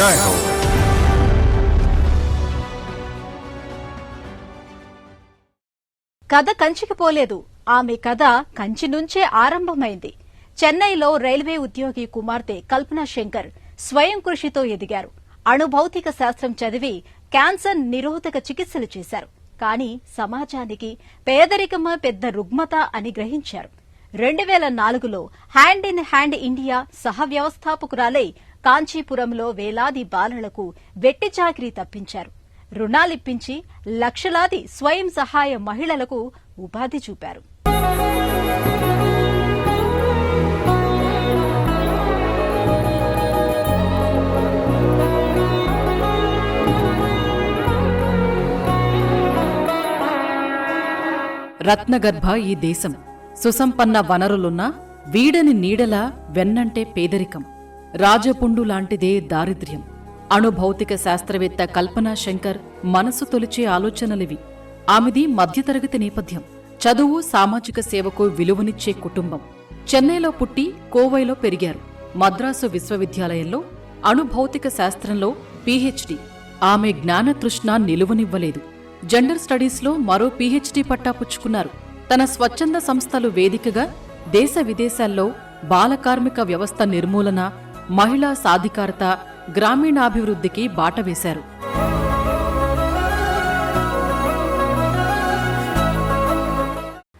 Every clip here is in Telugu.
జై హో. కథ కంచికి పోలేదు. ఆమె కథ కంచి నుంచే ఆరంభమైంది. చెన్నైలో రైల్వే ఉద్యోగి కుమార్తె కల్పనా శంకర్ స్వయం కృషితో ఎదిగారు. అణుభౌతిక శాస్త్రం చదివి క్యాన్సర్ నిరోధక చికిత్సలు చేశారు. కానీ సమాజానికి పేదరికమ పెద్ద రుగ్మత అని గ్రహించారు. 2004లో హ్యాండ్ ఇన్ హ్యాండ్ ఇండియా సహ వ్యవస్థాపకురాలై కాంచీపురంలో వేలాది బాలలకు వెట్టి చాకిరీ తప్పించారు. రుణాలిప్పించి లక్షలాది స్వయం సహాయ మహిళలకు ఉపాధి చూపారు. రత్నగర్భ ఈ దేశం. సుసంపన్న వనరులున్నా వీడని నీడలా వెన్నంటే పేదరికం. రాజపుండు లాంటిదే దారిద్ర్యం. అణుభౌతిక శాస్త్రవేత్త కల్పనా శంకర్ మనసు తొలిచే ఆలోచనలివి. ఆమెది మధ్యతరగతి నేపథ్యం. చదువు, సామాజిక సేవకు విలువనిచ్చే కుటుంబం. చెన్నైలో పుట్టి కోవైలో పెరిగారు. మద్రాసు విశ్వవిద్యాలయంలో అణుభౌతిక శాస్త్రంలో పీహెచ్డీ. ఆమె జ్ఞానతృష్ణ నిలువనివ్వలేదు. జెండర్ స్టడీస్లో మరో పీహెచ్డీ పట్టా పుచ్చుకున్నారు. తన స్వచ్ఛంద సంస్థలు వేదికగా దేశ విదేశాల్లో బాలకార్మిక వ్యవస్థ నిర్మూలన, మహిళా సాధికారత, గ్రామీణాభివృద్ధికి బాట వేశారు.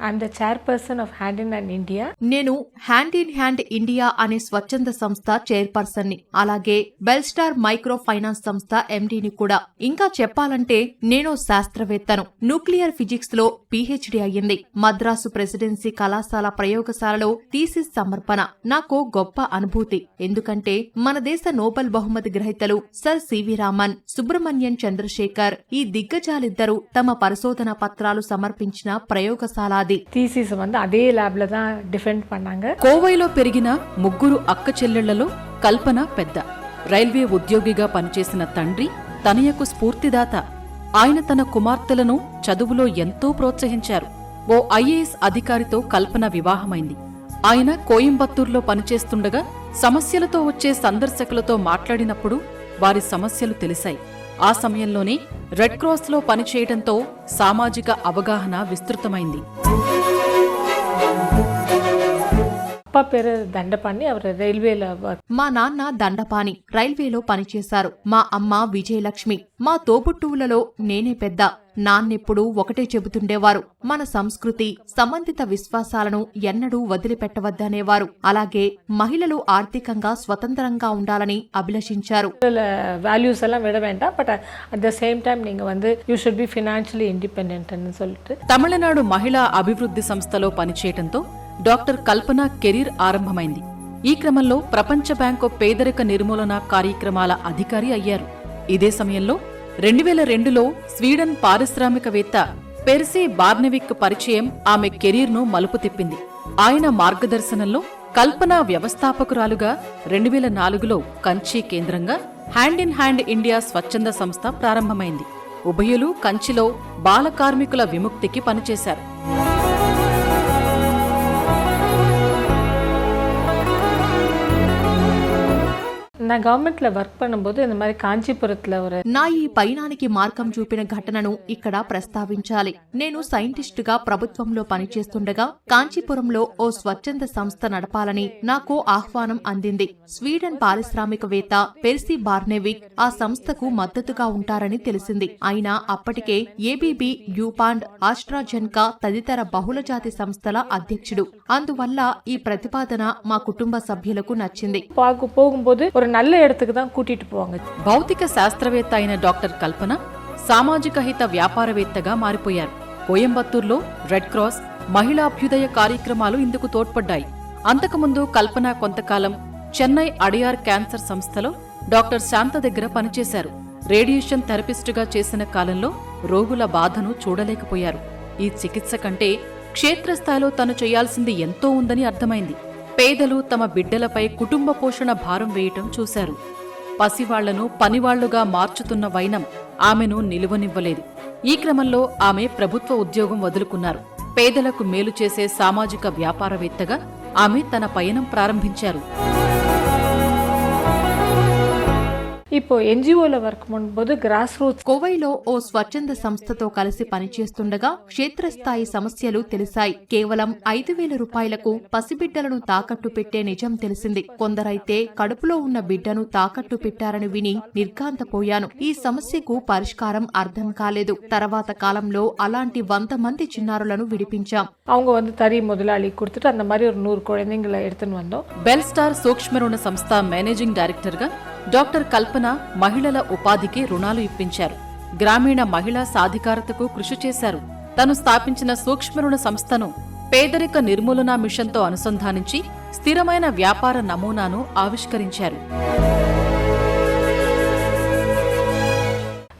I'm the chairperson of Hand in Hand India. నేను హ్యాండ్ ఇన్ హ్యాండ్ ఇండియా అనే స్వచ్ఛంద సంస్థ చైర్పర్సన్ ని, అలాగే బెల్స్టార్ మైక్రో ఫైనాన్స్ సంస్థ ఎండీని కూడా. ఇంకా చెప్పాలంటే నేను శాస్త్రవేత్తను. న్యూక్లియర్ ఫిజిక్స్ లో పీహెచ్డీ అయ్యింది. మద్రాసు ప్రెసిడెన్సీ కళాశాల ప్రయోగశాలలో థీసిస్ సమర్పణ నాకు గొప్ప అనుభూతి. ఎందుకంటే మన దేశ నోబెల్ బహుమతి గ్రహీతలు సర్ సివి రామన్, సుబ్రహ్మణ్యన్ చంద్రశేఖర్ ఈ దిగ్గజాలిద్దరూ తమ పరిశోధన పత్రాలు సమర్పించిన ప్రయోగశాల అది. థీసిస్ అదే ల్యాబ్ల தான் డిఫెండ్ பண்ணாங்க. కోవైలో పెరిగిన ముగ్గురు అక్క చెల్లెళ్లలో కల్పన పెద్ద. రైల్వే ఉద్యోగిగా పనిచేసిన తండ్రి తనయకు స్ఫూర్తిదాత. ఆయన తన కుమార్తెలను చదువులో ఎంతో ప్రోత్సహించారు. ఓ ఐఏఎస్ అధికారితో కల్పన వివాహమైంది. ఆయన కోయంబత్తూర్లో పనిచేస్తుండగా సమస్యలతో వచ్చే సందర్శకులతో మాట్లాడినప్పుడు వారి సమస్యలు తెలిసాయి. ఆ సమయంలోనే రెడ్ క్రాస్లో పనిచేయడంతో సామాజిక అవగాహన విస్తృతమైంది. అప్ప పేరు దండపాణి, అవరు రైల్వేలో. మా నాన్న దండపాణి, రైల్వేలో పనిచేశారు. మా అమ్మ విజయలక్ష్మి. మా తోబుట్టువులలో నేనే పెద్ద. నాన్నెప్పుడు ఒకటే చెబుతుండేవారు, మన సంస్కృతి, సంబంధిత విశ్వాసాలను ఎన్నడూ వదిలిపెట్టవద్దనేవారు. అలాగే మహిళలు ఆర్థికంగా స్వతంత్రంగా ఉండాలని అభిలషించారు. వాల్యూస్ எல்லாம் விட வேண்டாம், but at the same time நீங்க you should be financially independent అని சொல்லிட்டு. తమిళనాడు మహిళా అభివృద్ధి సంస్థలో పనిచేయడంతో డాక్టర్ కల్పన కెరీర్ ఆరంభమైంది. ఈ క్రమంలో ప్రపంచ బ్యాంకు పేదరిక నిర్మూలన కార్యక్రమాల అధికారి అయ్యారు. ఇదే సమయంలో 2002లో స్వీడన్ పారిశ్రామికవేత్త పెర్సీ బార్నెవిక్ పరిచయం ఆమె కెరీర్ను మలుపు తిప్పింది. ఆయన మార్గదర్శనంలో కల్పన వ్యవస్థాపకురాలుగా 2004లో కంచి కేంద్రంగా హ్యాండ్ ఇన్ హ్యాండ్ ఇండియా స్వచ్ఛంద సంస్థ ప్రారంభమైంది. ఉభయులు కంచిలో బాల కార్మికుల విముక్తికి పనిచేశారు. నా గవర్నమెంట్లో వర్క్ பண்ணும்போது இந்த மாதிரி కాంచీపురత్లో నా ఈ పయనానికి మార్గం చూపిన ఘటనను ఇక్కడ ప్రస్తావించాలి. నేను సైంటిస్టుగా ప్రభుత్వంలో పనిచేస్తుండగా కాంచీపురంలో ఓ స్వచ్ఛంద సంస్థ నడపాలని నాకు ఆహ్వానం అందింది. స్వీడన్ పారిశ్రామికవేత్త పెర్సీ బార్నెవిక్ ఆ సంస్థకు మద్దతుగా ఉంటారని తెలిసింది. అయినా అప్పటికే ఏబీబీ, యూపాండ్, ఆస్ట్రాజెన్కా తదితర బహుళజాతి సంస్థల అధ్యక్షుడు. అందువల్ల ఈ ప్రతిపాదన మా కుటుంబ సభ్యులకు నచ్చింది. పోగుம்போது ஒரு நல்ல இடத்துக்கு தான் கூட்டிட்டு போவாங்க. భౌతిక శాస్త్రవేత్త అయిన డాక్టర్ కల్పన సామాజిక హిత వ్యాపారవేత్తగా మారిపోయారు. కోయంబత్తూర్లో రెడ్ క్రాస్, మహిళాభ్యుదయ కార్యక్రమాలు ఇందుకు తోడ్పడ్డాయి. అంతకుముందు కల్పన కొంతకాలం చెన్నై అడియార్ క్యాన్సర్ సంస్థలో డాక్టర్ శాంత దగ్గర పనిచేశారు. రేడియేషన్ థెరపిస్టుగా చేసిన కాలంలో రోగుల బాధను చూడలేకపోయారు. ఈ చికిత్స కంటే క్షేత్రస్థాయిలో తను చేయాల్సింది ఎంతో ఉందని అర్థమైంది. పేదలు తమ బిడ్డలపై కుటుంబ పోషణ భారం వేయటం చూశారు. పసివాళ్లను పనివాళ్లుగా మార్చుతున్న వైనం ఆమెను నిలువనివ్వలేదు. ఈ క్రమంలో ఆమె ప్రభుత్వ ఉద్యోగం వదులుకున్నారు. పేదలకు మేలు చేసే సామాజిక వ్యాపారవేత్తగా ఆమె తన పయనం ప్రారంభించారు. இப்போ ఎన్జిఓలో వర్క్ பண்ணும்போது గ్రాస్ రూట్స్ కోవైలో ఓ స్వచ్ఛంద సంస్థతో కలిసి పనిచేస్తుండగా క్షేత్రస్థాయి సమస్యలు తెలిసాయి. కేవలం 5,000 రూపాయలకు పసిబిడ్డలను తాకట్టు పెట్టే నిజం తెలిసింది. కొందరైతే కడుపులో ఉన్న బిడ్డను తాకట్టు పెట్టారని విని నిర్ఘాంతపోయాను. ఈ సమస్యకు పరిష్కారం అర్థం కాలేదు. తర్వాత కాలంలో అలాంటి 100 మంది చిన్నారులను విడిపించాం. அவங்க வந்து தறி முதலாளி கொடுத்துட்டு அந்த மாதிரி ஒரு 100 குழந்தைங்களை எடுத்துன்னு வந்தோம். బెల్స్టార్ సూక్ష్మ రుణ సంస్థ మేనేజింగ్ డైరెక్టర్ గా డాక్టర్ కల్పన మహిళల ఉపాధికి రుణాలు ఇప్పించారు. గ్రామీణ మహిళా సాధికారతకు కృషి చేశారు. తను స్థాపించిన సూక్ష్మ రుణ సంస్థను పేదరిక నిర్మూలన మిషన్తో అనుసంధానించి స్థిరమైన వ్యాపార నమూనాను ఆవిష్కరించారు.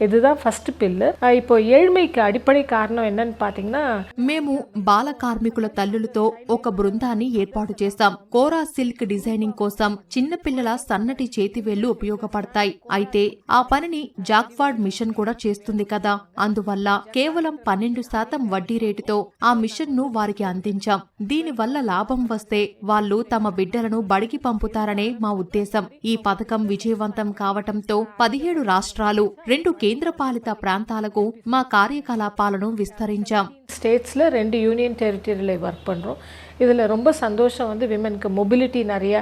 இதுதான் ஃபர்ஸ்ட் பில்லு. இப்போ ஏழ்மைக்கு అడిపడి కారణం என்னன்னு పాతీங்கன்னா మేము బాల కార్మికుల తల్లులతో ఒక బృందాన్ని ఏర్పాటు చేశాం. కోరా సిల్క్ డిజైనింగ్ కోసం చిన్నపిల్లల సన్నటి చేతివేళ్లు ఉపయోగపడతాయి. అయితే ఆ పనిని జాక్వార్డ్ మిషన్ కూడా చేస్తుంది కదా. అందువల్ల కేవలం 12% వడ్డీ రేటుతో ఆ మిషన్ ను వారికి అందించాం. దీనివల్ల లాభం వస్తే వాళ్లు తమ బిడ్డలను బడికి పంపుతారనే మా ఉద్దేశం. ఈ పథకం విజయవంతం కావటంతో 17 రాష్ట్రాలు 2 కేంద్రపాలిత ప్రాంతాలకు మా కార్యకలాపాలను విస్తరించాం. ஸ்டேட்ஸ்ல 2 யூனியன் டெரிட்டரியில వర్క్ பண்றோம். இதுல ரொம்ப సంతోషం வந்து విమెన్కి మొబిలిటీ நிறைய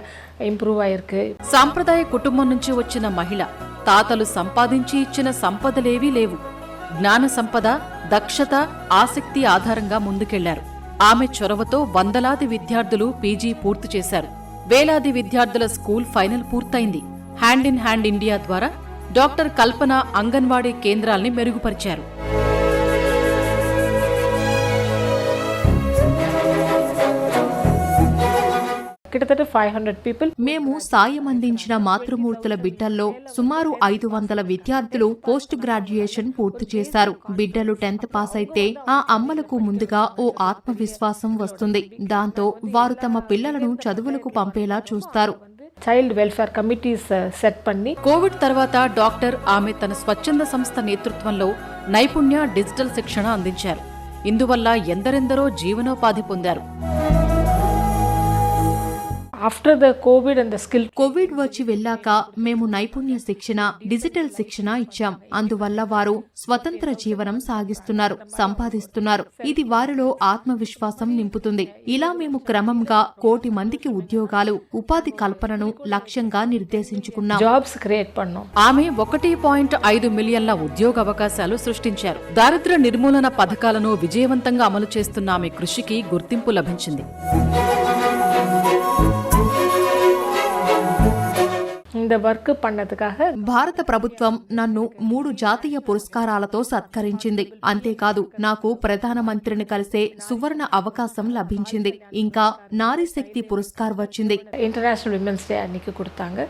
ఇంప్రూవ్ అయ్యిருக்கு. సాంప్రదాయ కుటుంబం నుంచి వచ్చిన మహిళ తాతలు సంపాదించి ఇచ్చిన సంపదలేవీ లేవు. జ్ఞాన సంపద, దక్షత, ఆసక్తి ఆధారంగా ముందుకెళ్లారు. ఆమె చొరవతో వందలాది విద్యార్థులు పీజీ పూర్తి చేశారు. వేలాది విద్యార్థుల స్కూల్ ఫైనల్ పూర్తయింది. హ్యాండ్ ఇన్ హ్యాండ్ ఇండియా ద్వారా డాక్టర్ కల్పన అంగన్వాడీ కేంద్రాల్ని మెరుగుపరిచారు. కిటతట 500 పీపుల్. మేము సాయం అందించిన మాతృమూర్తుల బిడ్డల్లో సుమారు 500 విద్యార్థులు పోస్ట్ గ్రాడ్యుయేషన్ పూర్తి చేశారు. బిడ్డలు 10th పాస్ అయితే ఆ అమ్మలకు ముందుగా ఓ ఆత్మవిశ్వాసం వస్తుంది. దాంతో వారు తమ పిల్లలను చదువులకు పంపేలా చూస్తారు. చైల్డ్ వెల్ఫేర్ కమిటీస్ సెట్ పన్ని కోవిడ్ తర్వాత డాక్టర్ ఆమె తన స్వచ్ఛంద సంస్థ నేతృత్వంలో నైపుణ్య డిజిటల్ శిక్షణ అందించారు. ఇందువల్ల ఎందరెందరో జీవనోపాధి పొందారు. After the Covid and the skill Covid వచ్చి వెళ్ళాక మేము నైపుణ్య శిక్షణ, డిజిటల్ శిక్షణ ఇచ్చాం. అందువల్ల వారు స్వతంత్ర జీవనం సాగిస్తున్నారు, సంపాదిస్తున్నారు. ఇది వారిలో ఆత్మవిశ్వాసం నింపుతుంది. ఇలా మేము క్రమంగా 1,00,00,000 మందికి ఉద్యోగాలు, ఉపాధి కల్పనను లక్ష్యంగా నిర్దేశించుకున్నాం. Jobs create పన్నాం. ఆమె 1.5 మిలియన్ల ఉద్యోగ అవకాశాలు సృష్టించారు. దారిద్ర్య నిర్మూలన పథకాలను విజయవంతంగా అమలు చేస్తున్న ఆమె కృషికి గుర్తింపు లభించింది. இந்த వర్క్ పన్నதுக்காக భారత ప్రభుత్వం నన్ను 3 జాతీయ పురస్కారాలతో సత్కరించింది. అంతేకాదు నాకు ప్రధానమంత్రిని కలిసే సువర్ణ అవకాశం లభించింది. ఇంకా నారీ శక్తి పురస్కార్ వచ్చింది. ఇంటర్నేషనల్ విమెన్స్ డే అన్నికి కొడతాంగ.